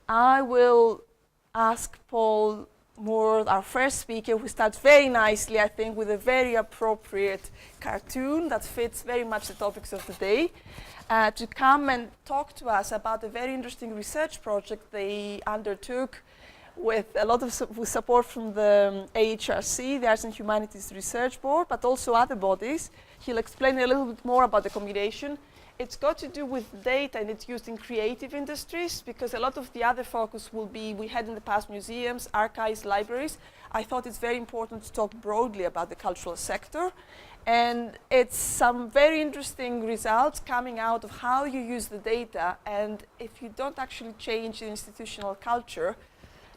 I will ask Paul Moore, our first speaker, who starts very nicely, I think, with a very appropriate cartoon that fits very much the topics of the day, to come and talk to us about a very interesting research project they undertook with a lot of support from the AHRC, the Arts and Humanities Research Board, but also other bodies. He'll explain a little bit more about the combination. It's got to do with data, and it's used in creative industries, because a lot of the other focus will be, we had in the past museums, archives, libraries. I thought it's very important to talk broadly about the cultural sector. And it's some very interesting results coming out of how you use the data, and if you don't actually change the institutional culture,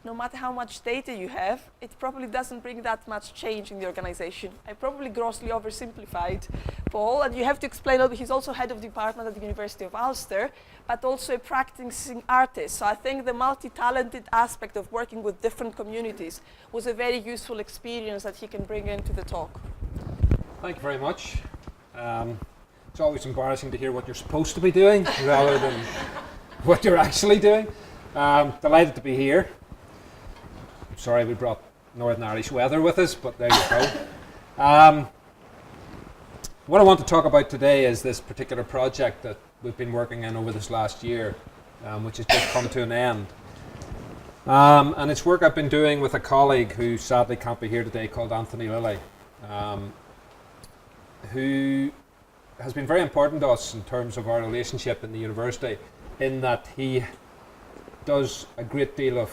no matter how much data you have, it probably doesn't bring that much change in the organization. I probably grossly oversimplified Paul, and you have to explain a little bit. He's also head of department at the University of Ulster, but also a practicing artist. So I think the multi-talented aspect of working with different communities was a very useful experience that he can bring into the talk. Thank you very much. It's always embarrassing to hear what you're supposed to be doing rather than what you're actually doing. Delighted to be here. Sorry we brought Northern Irish weather with us, but there you go. What I want to talk about today is this particular project that we've been working on over this last year, which has just come to an end. And it's work I've been doing with a colleague who sadly can't be here today, called Anthony Lilly, who has been very important to us in terms of our relationship in the university, in that he does a great deal of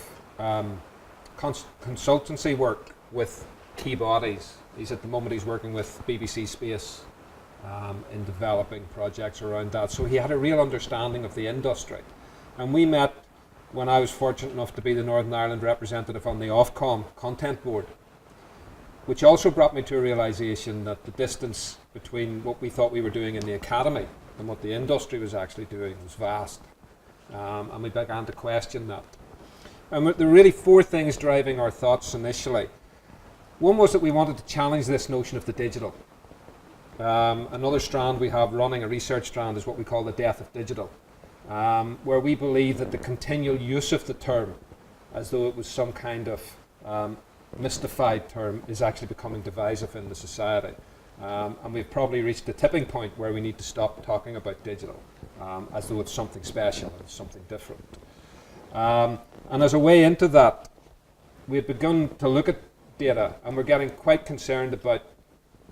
consultancy work with key bodies. At the moment he's working with BBC Space in developing projects around that. So he had a real understanding of the industry. And we met when I was fortunate enough to be the Northern Ireland representative on the Ofcom Content Board, which also brought me to a realisation that the distance between what we thought we were doing in the academy and what the industry was actually doing was vast. And we began to question that. And there were really four things driving our thoughts initially. One was that we wanted to challenge this notion of the digital. Another strand we have running, a research strand, is what we call the death of digital, where we believe that the continual use of the term, as though it was some kind of mystified term, is actually becoming divisive in the society. And we've probably reached a tipping point where we need to stop talking about digital as though it's something special and something different. And as a way into that, we've begun to look at data, and we're getting quite concerned about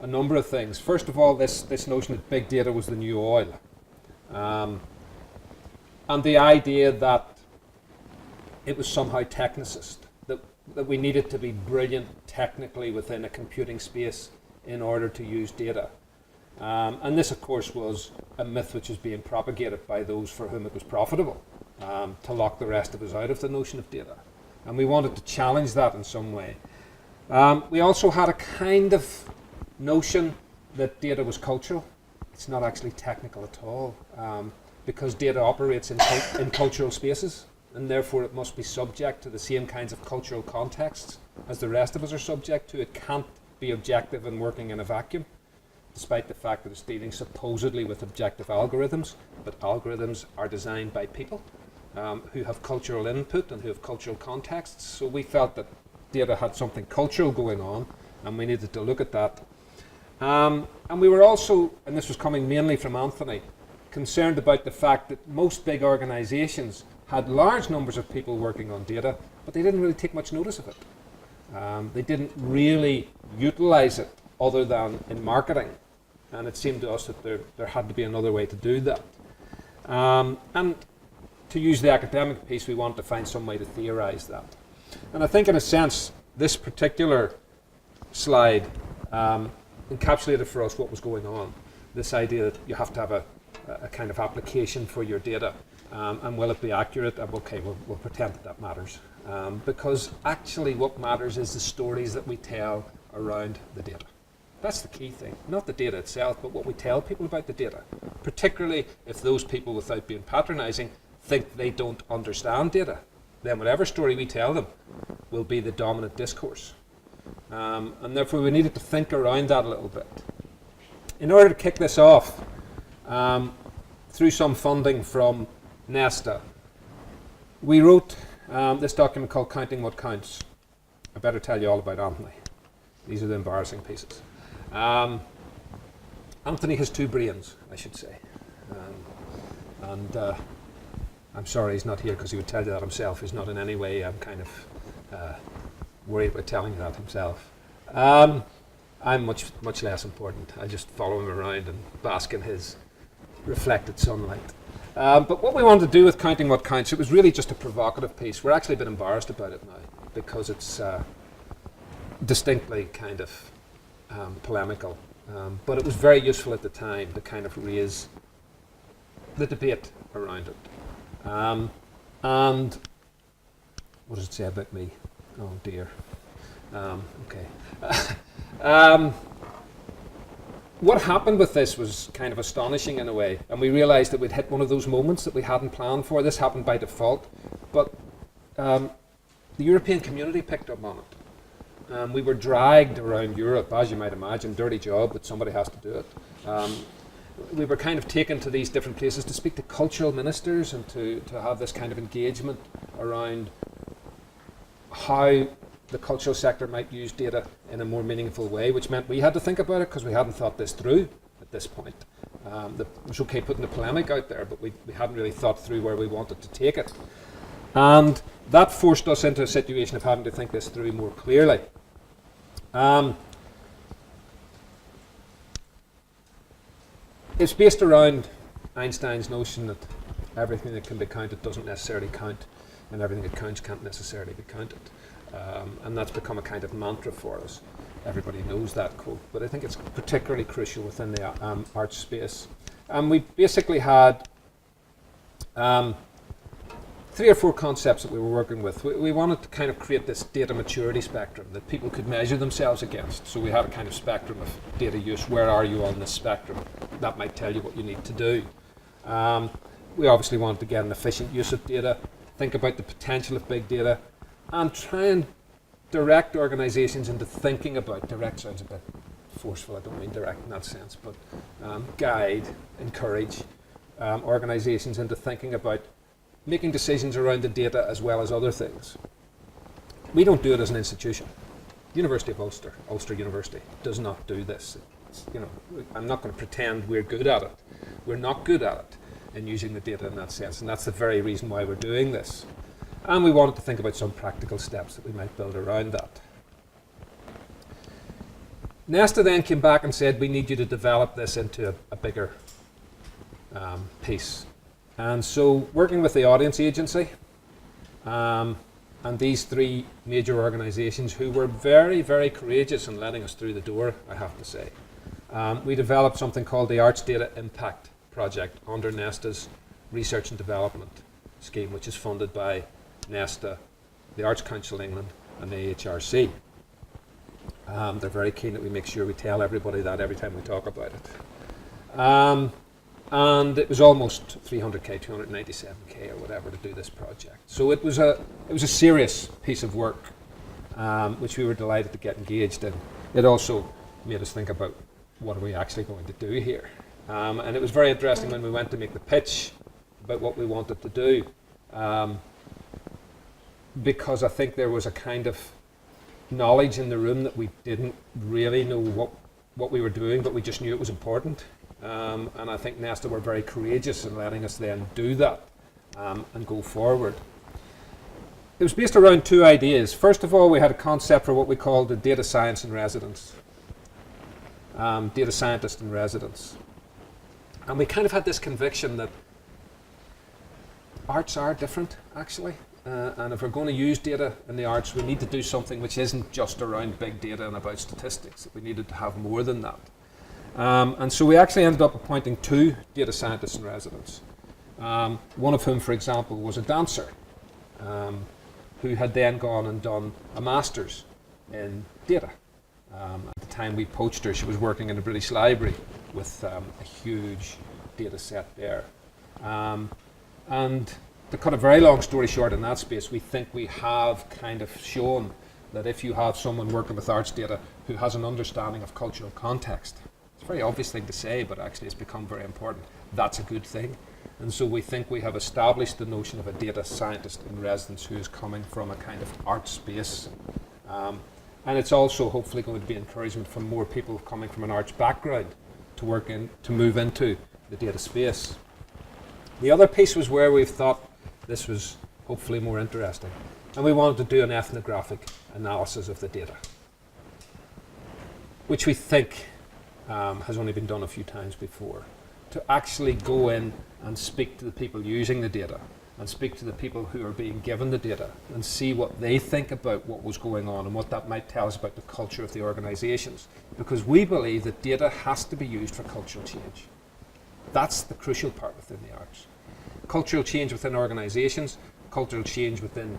a number of things. First of all, this notion that big data was the new oil. And the idea that it was somehow technicist, that we needed to be brilliant technically within a computing space in order to use data. And this, of course, was a myth which was being propagated by those for whom it was profitable, to lock the rest of us out of the notion of data. And we wanted to challenge that in some way. We also had a kind of notion that data was cultural. It's not actually technical at all, because data operates in cultural spaces, and therefore it must be subject to the same kinds of cultural contexts as the rest of us are subject to. It can't be objective and working in a vacuum, despite the fact that it's dealing supposedly with objective algorithms, but algorithms are designed by people who have cultural input and who have cultural contexts. So we felt that data had something cultural going on, and we needed to look at that. And we were also, and this was coming mainly from Anthony, concerned about the fact that most big organisations had large numbers of people working on data, but they didn't really take much notice of it. They didn't really utilise it other than in marketing. And it seemed to us that there had to be another way to do that. And to use the academic piece, we wanted to find some way to theorise that. And I think in a sense, this particular slide encapsulated for us what was going on. This idea that you have to have a kind of application for your data. And will it be accurate? Okay, we'll pretend that matters. Because actually what matters is the stories that we tell around the data. That's the key thing. Not the data itself, but what we tell people about the data. Particularly if those people, without being patronising, think they don't understand data. Then whatever story we tell them will be the dominant discourse. And therefore we needed to think around that a little bit. In order to kick this off, through some funding from Nesta, we wrote this document called Counting What Counts. I better tell you all about Anthony. These are the embarrassing pieces. Anthony has 2 brains, I should say. I'm sorry he's not here because he would tell you that himself. He's not in any way. I'm kind of worried about telling you that himself. I'm much less important. I just follow him around and bask in his reflected sunlight. But what we wanted to do with Counting What Counts, it was really just a provocative piece. We're actually a bit embarrassed about it now because it's distinctly kind of polemical. But it was very useful at the time to kind of raise the debate around it. And what does it say about me? Oh dear. Okay. What happened with this was kind of astonishing in a way, and we realised that we'd hit one of those moments that we hadn't planned for. This happened by default, but the European community picked up on it. We were dragged around Europe, as you might imagine, dirty job, but somebody has to do it. We were kind of taken to these different places to speak to cultural ministers and to have this kind of engagement around how the cultural sector might use data in a more meaningful way, which meant we had to think about it because we hadn't thought this through at this point. It was okay putting the polemic out there, but we hadn't really thought through where we wanted to take it. And that forced us into a situation of having to think this through more clearly. It's based around Einstein's notion that everything that can be counted doesn't necessarily count, and everything that counts can't necessarily be counted. And that's become a kind of mantra for us. Everybody knows that quote, but I think it's particularly crucial within the arts space. We basically had 3 or 4 concepts that we were working with. We wanted to kind of create this data maturity spectrum that people could measure themselves against. So we had a kind of spectrum of data use. Where are you on this spectrum? That might tell you what you need to do. We obviously wanted to get an efficient use of data, think about the potential of big data, and try and direct organizations into thinking about, direct sounds a bit forceful, I don't mean direct in that sense, but guide, encourage organizations into thinking about making decisions around the data as well as other things. We don't do it as an institution. University of Ulster, Ulster University, does not do this. I'm not going to pretend we're good at it. We're not good at it in using the data in that sense, and that's the very reason why we're doing this. And we wanted to think about some practical steps that we might build around that. Nesta then came back and said, we need you to develop this into a bigger piece. And so, working with the audience agency, and these 3 major organisations who were very, very courageous in letting us through the door, I have to say, we developed something called the Arts Data Impact Project under Nesta's Research and Development Scheme, which is funded by Nesta, the Arts Council England, and the AHRC. They're very keen that we make sure we tell everybody that every time we talk about it. And it was almost 300k, 297k or whatever to do this project. So it was a serious piece of work, which we were delighted to get engaged in. It also made us think about what are we actually going to do here. And it was very interesting when we went to make the pitch about what we wanted to do, because I think there was a kind of knowledge in the room that we didn't really know what we were doing, but we just knew it was important. And I think Nesta were very courageous in letting us then do that and go forward. It was based around 2 ideas. First of all, we had a concept for what we called the data science in residence, data scientist in residence. And we kind of had this conviction that arts are different, actually. And if we're going to use data in the arts, we need to do something which isn't just around big data and about statistics. We needed to have more than that. And so we actually ended up appointing 2 data scientists in residence. One of whom, for example, was a dancer who had then gone and done a master's in data. At the time we poached her, she was working in the British Library with a huge data set there. And to cut a very long story short in that space, we think we have kind of shown that if you have someone working with arts data who has an understanding of cultural context, it's a very obvious thing to say, but actually it's become very important. That's a good thing. And so we think we have established the notion of a data scientist in residence who is coming from a kind of art space. And it's also hopefully going to be encouragement for more people coming from an arts background to move into the data space. The other piece was where we've thought this was hopefully more interesting. And we wanted to do an ethnographic analysis of the data, which we think has only been done a few times before. To actually go in and speak to the people using the data, and speak to the people who are being given the data, and see what they think about what was going on and what that might tell us about the culture of the organisations. Because we believe that data has to be used for cultural change. That's the crucial part within the arts. Cultural change within organisations, cultural change within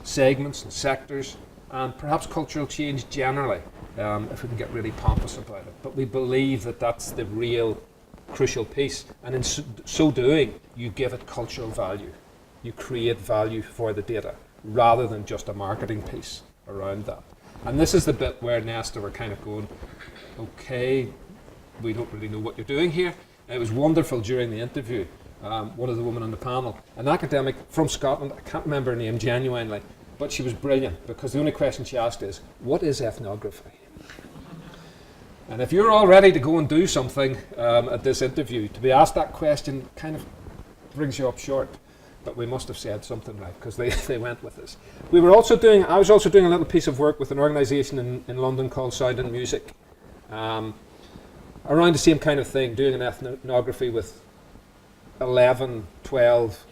segments and sectors, and perhaps cultural change generally, if we can get really pompous about it. But we believe that that's the real crucial piece, and in so doing, you give it cultural value. You create value for the data, rather than just a marketing piece around that. And this is the bit where Nesta were kind of going, okay, we don't really know what you're doing here. It was wonderful during the interview. One of the women on the panel, an academic from Scotland, I can't remember her name genuinely, but she was brilliant, because the only question she asked is, what is ethnography? And if you're all ready to go and do something at this interview, to be asked that question kind of brings you up short. But we must have said something right, because they went with us. I was also doing a little piece of work with an organisation in London called Sound and Music, around the same kind of thing, doing an ethnography with 11, 12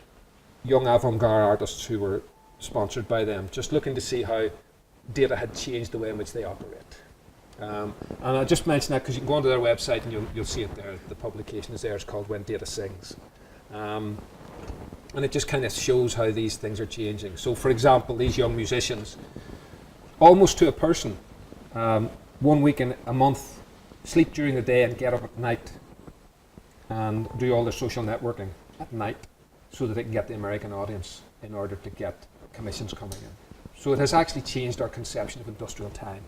young avant-garde artists who were sponsored by them, just looking to see how data had changed the way in which they operate. And I'll just mention that because you can go onto their website and you'll see it there. The publication is there. It's called When Data Sings. And it just kind of shows how these things are changing. So, for example, these young musicians, almost to a person, 1 week in a month, sleep during the day and get up at night and do all their social networking at night so that they can get the American audience in order to get commissions coming in. So it has actually changed our conception of industrial time.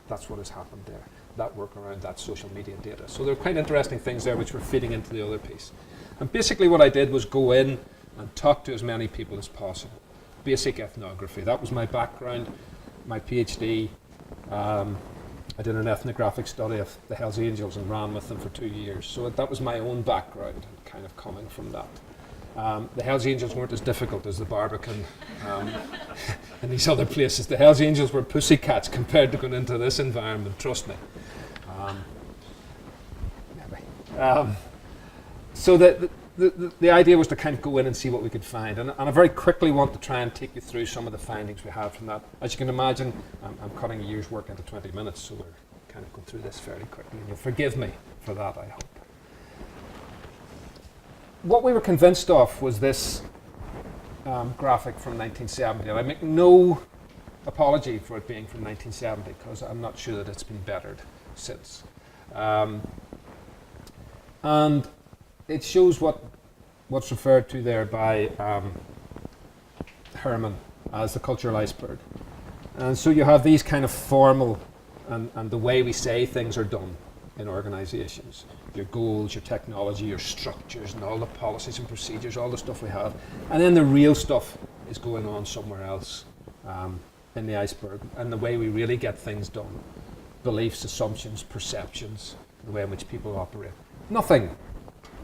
That's what has happened there, that work around that social media data. So there are quite interesting things there which were feeding into the other piece. And basically what I did was go in and talk to as many people as possible. Basic ethnography, that was my background, my PhD. I did an ethnographic study of the Hells Angels and ran with them for 2 years. So that was my own background, kind of coming from that. The Hells Angels weren't as difficult as the Barbican and these other places. The Hells Angels were pussycats compared to going into this environment, trust me. So the idea was to kind of go in and see what we could find. And I very quickly want to try and take you through some of the findings we have from that. As you can imagine, I'm cutting a year's work into 20 minutes, so we're kind of going through this fairly quickly. And you'll forgive me for that, I hope. What we were convinced of was this graphic from 1970, and I make no apology for it being from 1970, because I'm not sure that it's been bettered since. And it shows what's referred to there by Herman as the cultural iceberg. And so you have these kind of formal, and the way we say things are done in organizations. Your goals, your technology, your structures, and all the policies and procedures, all the stuff we have. And then the real stuff is going on somewhere else in the iceberg. And the way we really get things done, beliefs, assumptions, perceptions, the way in which people operate. Nothing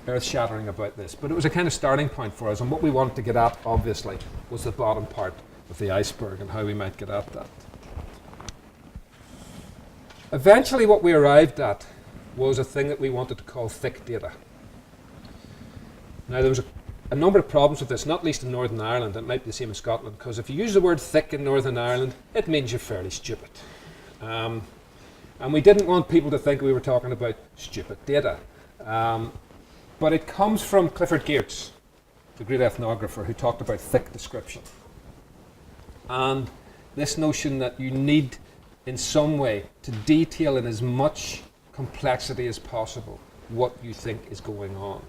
earth-shattering about this, but it was a kind of starting point for us. And what we wanted to get at, obviously, was the bottom part of the iceberg and how we might get at that. Eventually, what we arrived at was a thing that we wanted to call thick data. Now, there was a number of problems with this, not least in Northern Ireland. It might be the same in Scotland, because if you use the word thick in Northern Ireland, it means you're fairly stupid. And we didn't want people to think we were talking about stupid data. But it comes from Clifford Geertz, the great ethnographer, who talked about thick description. And this notion that you need, in some way, to detail in as much complexity as possible what you think is going on.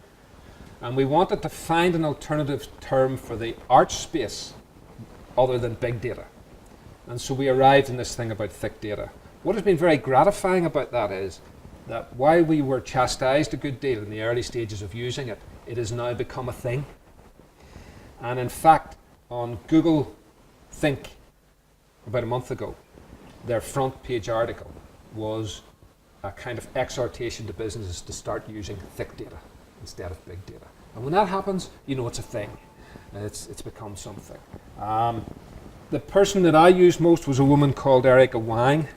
And we wanted to find an alternative term for the art space other than big data. And so we arrived in this thing about thick data. What has been very gratifying about that is that while we were chastised a good deal in the early stages of using it, it has now become a thing. And in fact, on Google Think, about a month ago, their front page article was a kind of exhortation to businesses to start using thick data instead of big data. And when that happens, you know it's a thing. It's become something. The person that I used most was a woman called Erica Wang,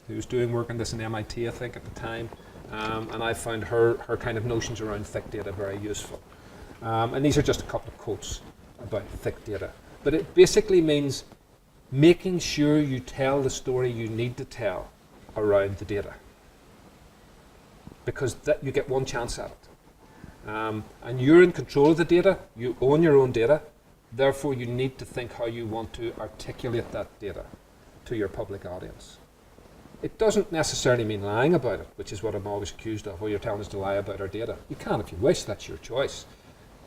who was doing work on this in MIT, I think, at the time. And I found her kind of notions around thick data very useful. And these are just a couple of quotes about thick data. But it basically means making sure you tell the story you need to tell around the data. Because that you get one chance at it. And you're in control of the data, you own your own data, therefore you need to think how you want to articulate that data to your public audience. It doesn't necessarily mean lying about it, which is what I'm always accused of. Oh, you're telling us to lie about our data. You can if you wish, that's your choice.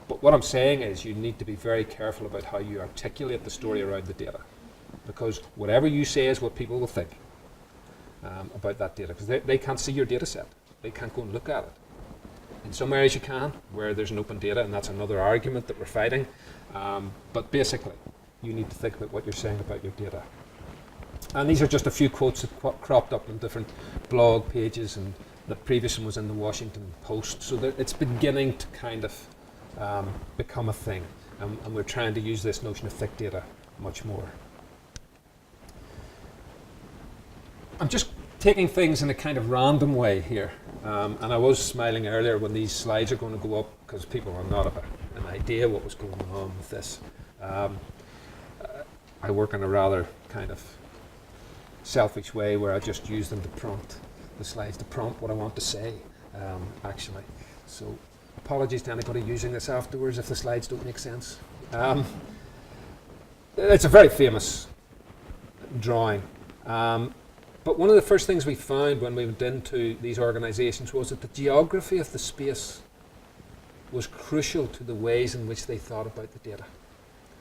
But what I'm saying is you need to be very careful about how you articulate the story around the data. Because whatever you say is what people will think about that data. Because they can't see your data set. They can't go and look at it. In some areas you can, where there's an open data, and that's another argument that we're fighting. But basically, you need to think about what you're saying about your data. And these are just a few quotes that cropped up on different blog pages, and the previous one was in the Washington Post. So that it's beginning to kind of become a thing. And we're trying to use this notion of thick data much more. I'm just taking things in a kind of random way here. And I was smiling earlier when these slides are going to go up because people will not have an idea what was going on with this. I work in a rather kind of selfish way where I just use them to prompt the slides, to prompt what I want to say, actually. So apologies to anybody using this afterwards if the slides don't make sense. It's a very famous drawing. But one of the first things we found when we went into these organizations was that the geography of the space was crucial to the ways in which they thought about the data,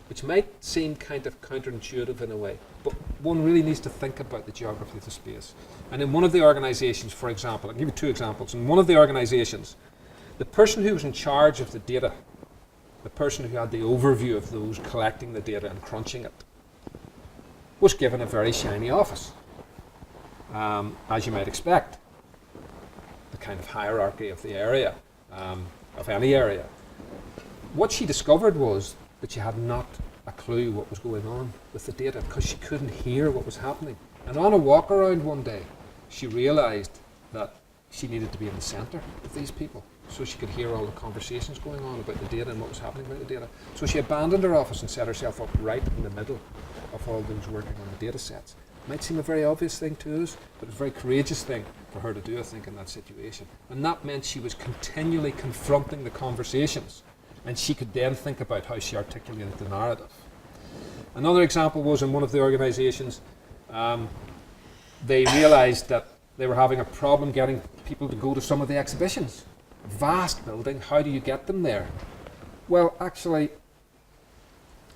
which might seem kind of counterintuitive in a way, but one really needs to think about the geography of the space. And in one of the organizations, for example, I'll give you two examples. In one of the organizations, the person who was in charge of the data, the person who had the overview of those collecting the data and crunching it, was given a very shiny office. As you might expect, the kind of hierarchy of the area, of any area. What she discovered was that she had not a clue what was going on with the data because she couldn't hear what was happening. And on a walk around one day, she realized that she needed to be in the center of these people so she could hear all the conversations going on about the data and what was happening about the data. So she abandoned her office and set herself up right in the middle of all those working on the data sets. Might seem a very obvious thing to us, but it's a very courageous thing for her to do, I think, in that situation. And that meant she was continually confronting the conversations, and she could then think about how she articulated the narrative. Another example was in one of the organizations, they realized that they were having a problem getting people to go to some of the exhibitions. Vast building, how do you get them there? Well, actually,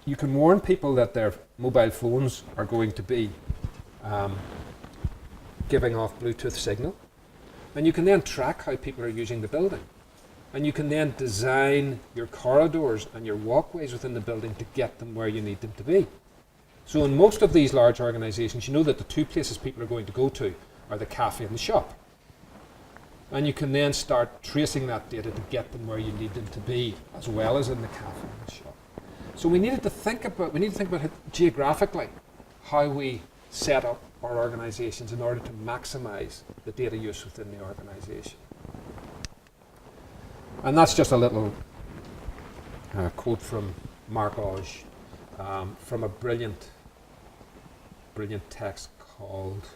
you can warn people that their mobile phones are going to be giving off Bluetooth signal, and you can then track how people are using the building, and you can then design your corridors and your walkways within the building to get them where you need them to be. So in most of these large organizations, you know that the two places people are going to go to are the cafe and the shop, and you can then start tracing that data to get them where you need them to be, as well as in the cafe and the shop. So we need to think about it geographically, how we set up our organizations in order to maximize the data use within the organization. And that's just a little quote from Mark Oge from a brilliant text called,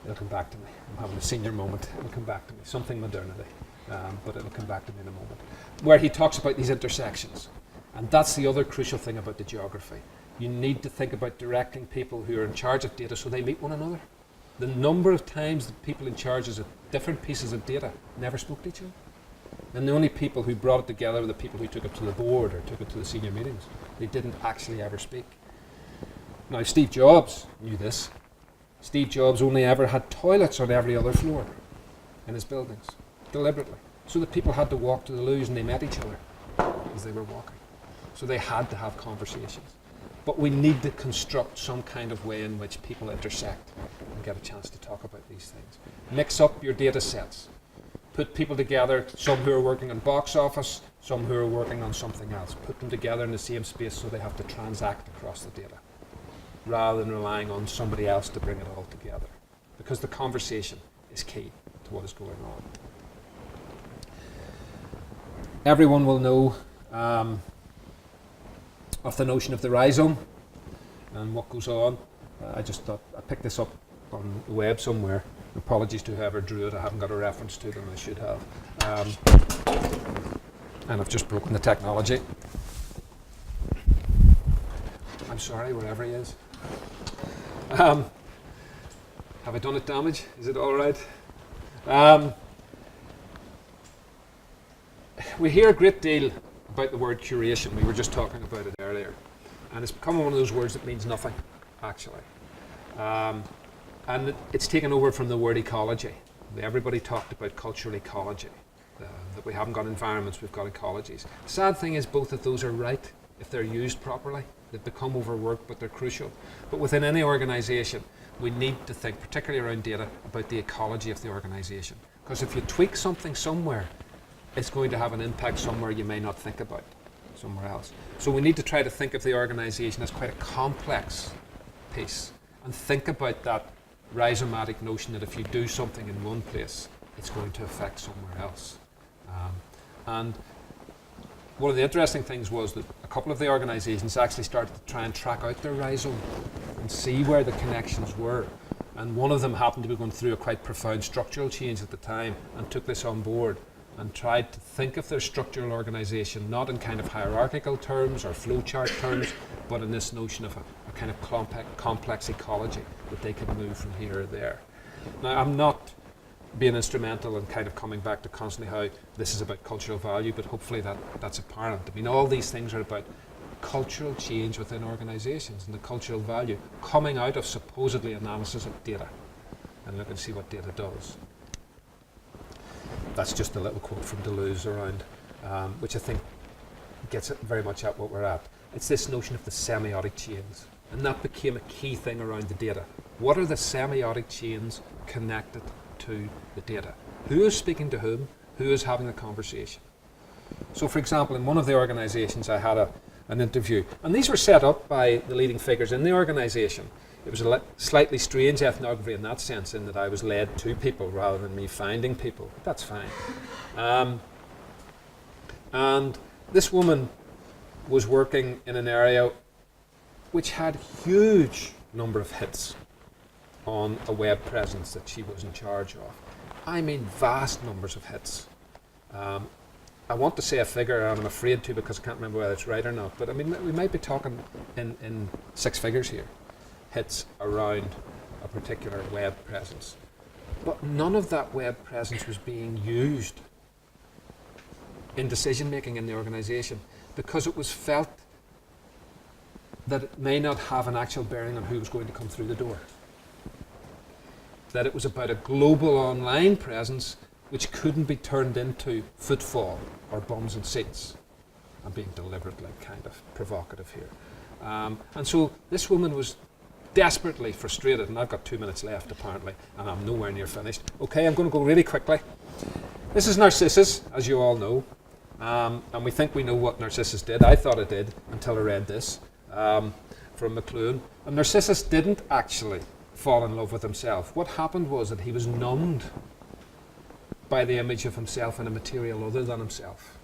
it'll come back to me, I'm having a senior moment, it'll come back to me, something modernity, but it'll come back to me in a moment, where he talks about these intersections. And that's the other crucial thing about the geography. You need to think about directing people who are in charge of data so they meet one another. The number of times the people in charge of different pieces of data never spoke to each other. And the only people who brought it together were the people who took it to the board or took it to the senior meetings. They didn't actually ever speak. Now, Steve Jobs knew this. Steve Jobs only ever had toilets on every other floor in his buildings, deliberately. so that people had to walk to the loos and they met each other as they were walking. So they had to have conversations. But we need to construct some kind of way in which people intersect and get a chance to talk about these things. Mix up your data sets. Put people together, some who are working on box office, some who are working on something else. Put them together in the same space so they have to transact across the data, rather than relying on somebody else to bring it all together. Because the conversation is key to what is going on. Everyone will know of the notion of the rhizome and what goes on. I just thought I picked this up on the web somewhere. Apologies to whoever drew it. I haven't got a reference to them. I should have. And I've just broken the technology. I'm sorry, wherever he is. Have I done it damage? Is it all right? We hear a great deal about the word curation. We were just talking about it earlier. And it's become one of those words that means nothing, actually. And it's taken over from the word ecology. Everybody talked about cultural ecology, that we haven't got environments, we've got ecologies. The sad thing is both of those are right if they're used properly. They've become overworked, but they're crucial. But within any organisation, we need to think, particularly around data, about the ecology of the organisation. Because if you tweak something somewhere, it's going to have an impact somewhere you may not think about, somewhere else. So we need to try to think of the organisation as quite a complex piece, and think about that rhizomatic notion that if you do something in one place, it's going to affect somewhere else. And one of the interesting things was that a couple of the organisations actually started to try and track out their rhizome and see where the connections were. And one of them happened to be going through a quite profound structural change at the time and took this on board and tried to think of their structural organisation not in kind of hierarchical terms or flowchart terms, but in this notion of a kind of complex ecology that they could move from here or there. Now, I'm not being instrumental in kind of coming back to constantly how this is about cultural value, but hopefully that's apparent. I mean, all these things are about cultural change within organisations and the cultural value coming out of supposedly analysis of data, and look and see what data does. That's just a little quote from Deleuze around, which I think gets it very much at what we're at. It's this notion of the semiotic chains, and that became a key thing around the data. What are the semiotic chains connected to the data? Who is speaking to whom? Who is having a conversation? So, for example, in one of the organisations I had an interview, and these were set up by the leading figures in the organisation. It was a slightly strange ethnography in that sense, in that I was led to people rather than me finding people. But that's fine. And this woman was working in an area which had huge number of hits on a web presence that she was in charge of. I mean, vast numbers of hits. I want to say a figure, and I'm afraid to because I can't remember whether it's right or not, but I mean, we might be talking in six figures here, hits around a particular web presence. But none of that web presence was being used in decision making in the organisation because it was felt that it may not have an actual bearing on who was going to come through the door. That it was about a global online presence which couldn't be turned into footfall or bums and seats. I'm being deliberately kind of provocative here. And so this woman was desperately frustrated, and I've got 2 minutes left apparently, and I'm nowhere near finished. Okay, I'm going to go really quickly. This is Narcissus, as you all know, and we think we know what Narcissus did. I thought it did until I read this from McLuhan. And Narcissus didn't actually fall in love with himself. What happened was that he was numbed by the image of himself in a material other than himself.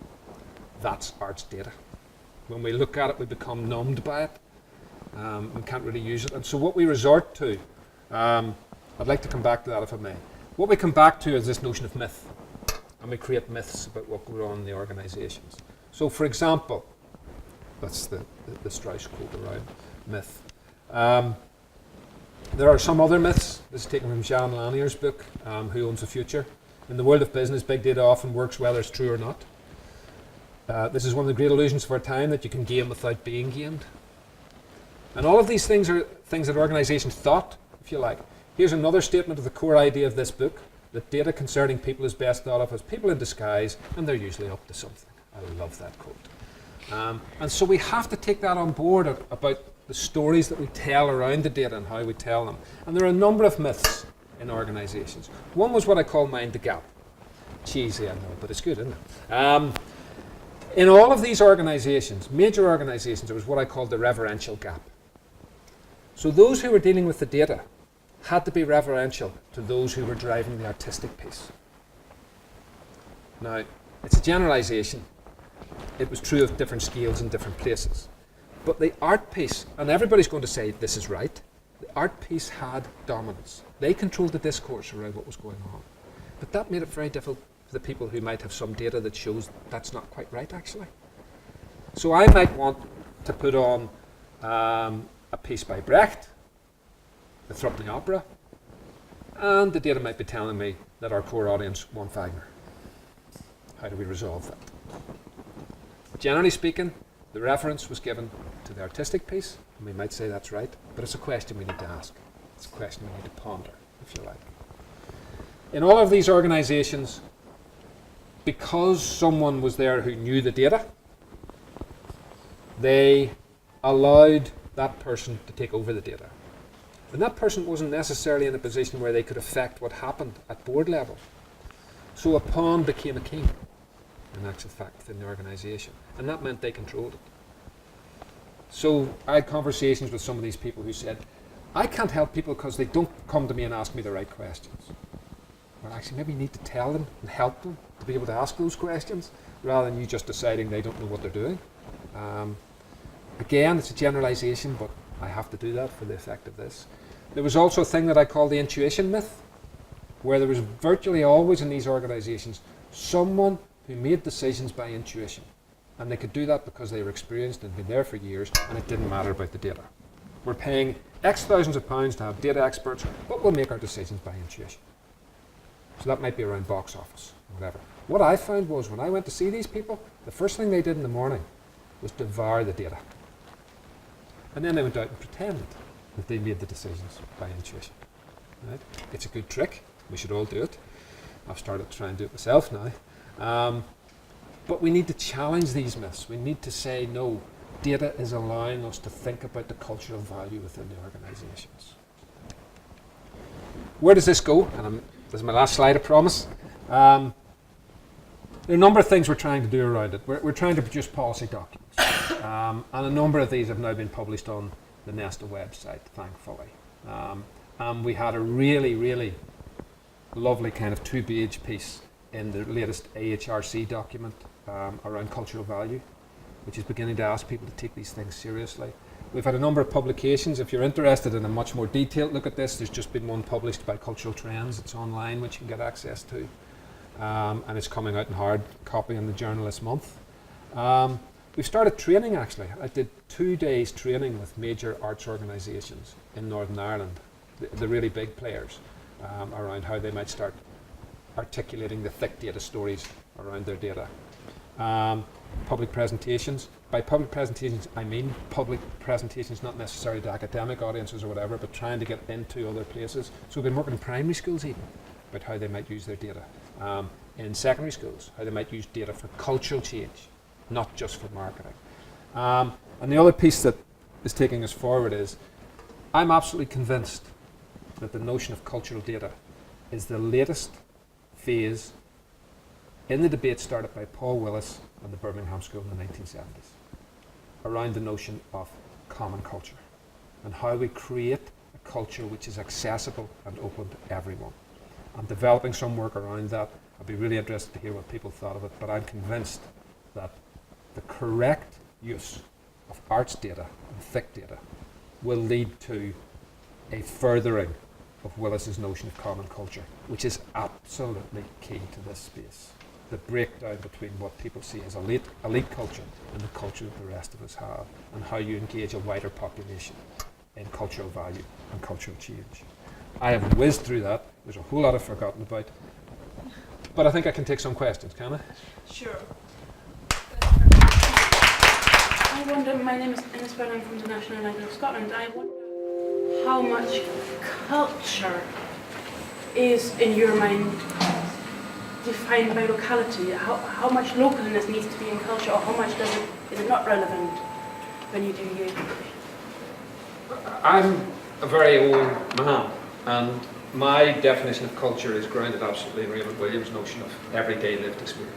That's art's data. When we look at it, we become numbed by it. We can't really use it. And so what we resort to, I'd like to come back to that if I may. What we come back to is this notion of myth. And we create myths about what goes on in the organisations. So for example, that's the Strauss quote around myth. There are some other myths. This is taken from Jean Lanier's book, Who Owns the Future? In the world of business, big data often works whether it's true or not. This is one of the great illusions of our time, that you can game without being gamed. And all of these things are things that organisations thought, if you like. Here's another statement of the core idea of this book. that data concerning people is best thought of as people in disguise, and they're usually up to something. I love that quote. And so we have to take that on board about the stories that we tell around the data and how we tell them. And there are a number of myths in organisations. One was what I call mind the gap. Cheesy, I know, but it's good, isn't it? In all of these organisations, major organisations, there was what I called the reverential gap. So those who were dealing with the data had to be reverential to those who were driving the artistic piece. Now, it's a generalisation. It was true of different scales in different places. But the art piece, and everybody's going to say this is right, the art piece had dominance. They controlled the discourse around what was going on. But that made it very difficult for the people who might have some data that shows that's not quite right, actually. So I might want to put on a piece by Brecht, the Threepenny Opera, and the data might be telling me that our core audience want Wagner. How do we resolve that? Generally speaking, the reference was given to the artistic piece, and we might say that's right, but it's a question we need to ask. It's a question we need to ponder, if you like. In all of these organisations, because someone was there who knew the data, they allowed that person to take over the data. And that person wasn't necessarily in a position where they could affect what happened at board level. So a pawn became a king, in actual fact, within the organisation. And that meant they controlled it. So I had conversations with some of these people who said, I can't help people because they don't come to me and ask me the right questions. Well, actually, maybe you need to tell them and help them to be able to ask those questions, rather than you just deciding they don't know what they're doing. Again, it's a generalisation, but I have to do that for the effect of this. There was also a thing that I call the intuition myth, where there was virtually always in these organisations someone who made decisions by intuition. And they could do that because they were experienced and been there for years, and it didn't matter about the data. We're paying X thousands of pounds to have data experts, but we'll make our decisions by intuition. So that might be around box office, or whatever. What I found was when I went to see these people, the first thing they did in the morning was devour the data. And then they went out and pretended that they made the decisions by intuition. Right? It's a good trick. We should all do it. I've started to try and do it myself now. But we need to challenge these myths. We need to say, no, data is allowing us to think about the cultural value within the organisations. Where does this go? And this is my last slide, I promise. There are a number of things we're trying to do around it. We're trying to produce policy documents. And a number of these have now been published on the Nesta website, thankfully. And we had a really, really lovely kind of 2-page piece in the latest AHRC document around cultural value, which is beginning to ask people to take these things seriously. We've had a number of publications. If you're interested in a much more detailed look at this, there's just been one published by Cultural Trends. It's online, which you can get access to. And it's coming out in hard copy in the Journal this month. We've started training, actually. I did 2 days training with major arts organisations in Northern Ireland, the really big players, around how they might start articulating the thick data stories around their data. Public presentations. By public presentations, I mean public presentations, not necessarily to academic audiences or whatever, but trying to get into other places. So we've been working in primary schools even about how they might use their data. In secondary schools, how they might use data for cultural change, not just for marketing. And the other piece that is taking us forward is, I'm absolutely convinced that the notion of cultural data is the latest phase in the debate started by Paul Willis and the Birmingham School in the 1970s around the notion of common culture and how we create a culture which is accessible and open to everyone. I'm developing some work around that. I'd be really interested to hear what people thought of it, but I'm convinced that the correct use of arts data and thick data will lead to a furthering of Willis's notion of common culture, which is absolutely key to this space. The breakdown between what people see as elite culture and the culture that the rest of us have, and how you engage a wider population in cultural value and cultural change. I have whizzed through that. There's a whole lot I've forgotten about. But I think I can take some questions, can I? Sure. I wonder, my name is Ines Bell, I'm from the National Library of Scotland. I wonder how much culture is, in your mind, defined by locality? How much localness needs to be in culture, or how much is it not relevant when you do your... I'm a very old man, and my definition of culture is grounded absolutely in Raymond Williams' notion of everyday lived experience.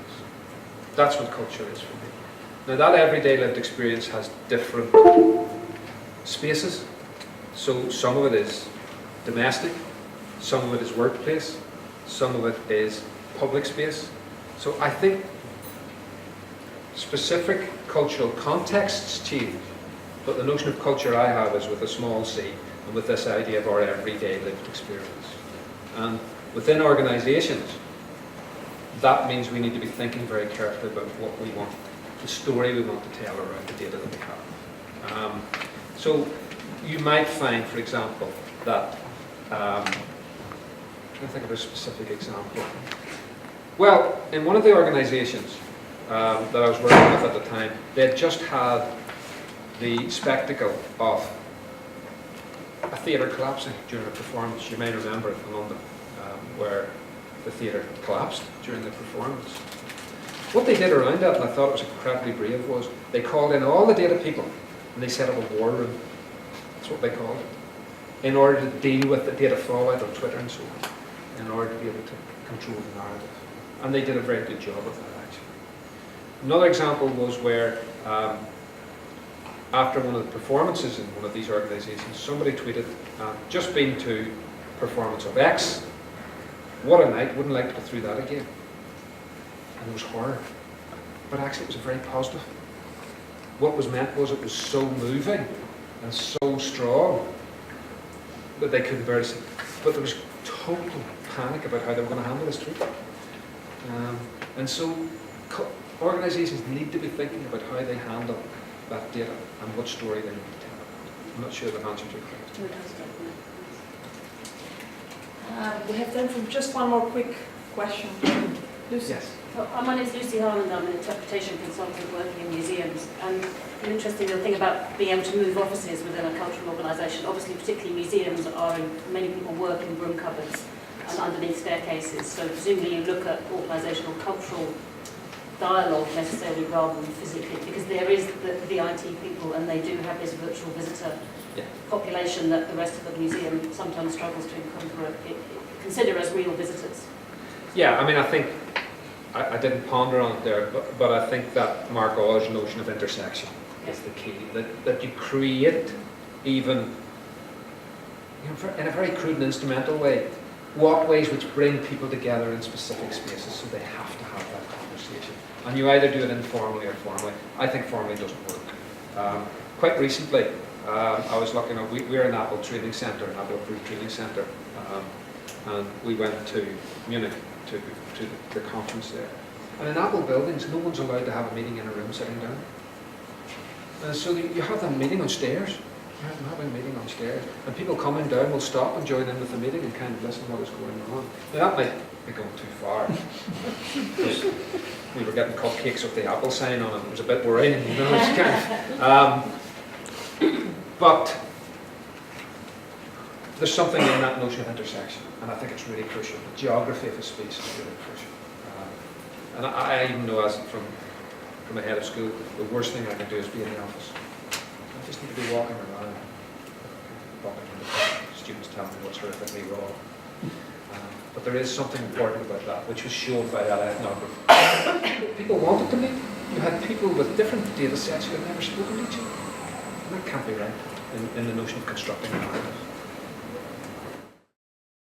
That's what culture is for me. Now, that everyday lived experience has different spaces. So some of it is domestic, some of it is workplace, some of it is public space. So I think specific cultural contexts change, but the notion of culture I have is with a small c, and with this idea of our everyday lived experience. And within organisations, that means we need to be thinking very carefully about what we want, the story we want to tell around the data that we have. So you might find, for example, that, I'm trying to think of a specific example. Well, in one of the organisations that I was working with at the time, they had just had the spectacle of a theatre collapsing during a performance. You may remember it in London, where the theatre collapsed during the performance. What they did around that, and I thought it was incredibly brave, was they called in all the data people and they set up a war room. That's what they called it, in order to deal with the data fallout on Twitter and so on, in order to be able to control the narrative. And they did a very good job of that, actually. Another example was where after one of the performances in one of these organisations, somebody tweeted, just been to performance of X, what a night, wouldn't like to go through that again. And there was horror. But actually it was very positive. What was meant was it was so moving and so strong that they couldn't bear to see. But there was total panic about how they were going to handle this treatment. And so organisations need to be thinking about how they handle that data and what story they need to tell. I'm not sure that answers your question. We have time for just one more quick question. Lucy? Yes. My name is Lucy Harland. I'm an interpretation consultant working in museums. And an interesting little thing about being able to move offices within a cultural organisation, obviously particularly museums many people work in room cupboards and underneath staircases. So presumably you look at organisational cultural dialogue necessarily rather than physically, because there is the IT people and they do have this virtual visitor population that the rest of the museum sometimes struggles to consider as real visitors. Yeah, I mean, I think, I didn't ponder on it there, but I think that Mark All's notion of intersection is the key. That you create even, in a very crude and instrumental way, walkways which bring people together in specific spaces, so they have to have that conversation. And you either do it informally or formally. I think formally doesn't work. Quite recently, I was looking at, we're an Apple training centre, an Apple approved training centre, and we went to Munich to the conference there. And in Apple buildings, no one's allowed to have a meeting in a room sitting down. And so you have that meeting on stairs. You're having a meeting on stairs, and people coming down will stop and join in with the meeting and kind of listen to what is going on. Now that might be going too far. We were getting cupcakes with the Apple sign on it. It was a bit worrying, you know. It's kind of, but there's something in that notion of intersection, and I think it's really crucial. The geography of a space is really crucial. And I even know, as from a head of school, the worst thing I can do is be in the office. I just need to be walking around, students tell me what's horrifically wrong. But there is something important about that, which was shown by that ethnography. People wanted to meet. You had people with different data sets who had never spoken to each other. And that can't be right in the notion of constructing a narrative.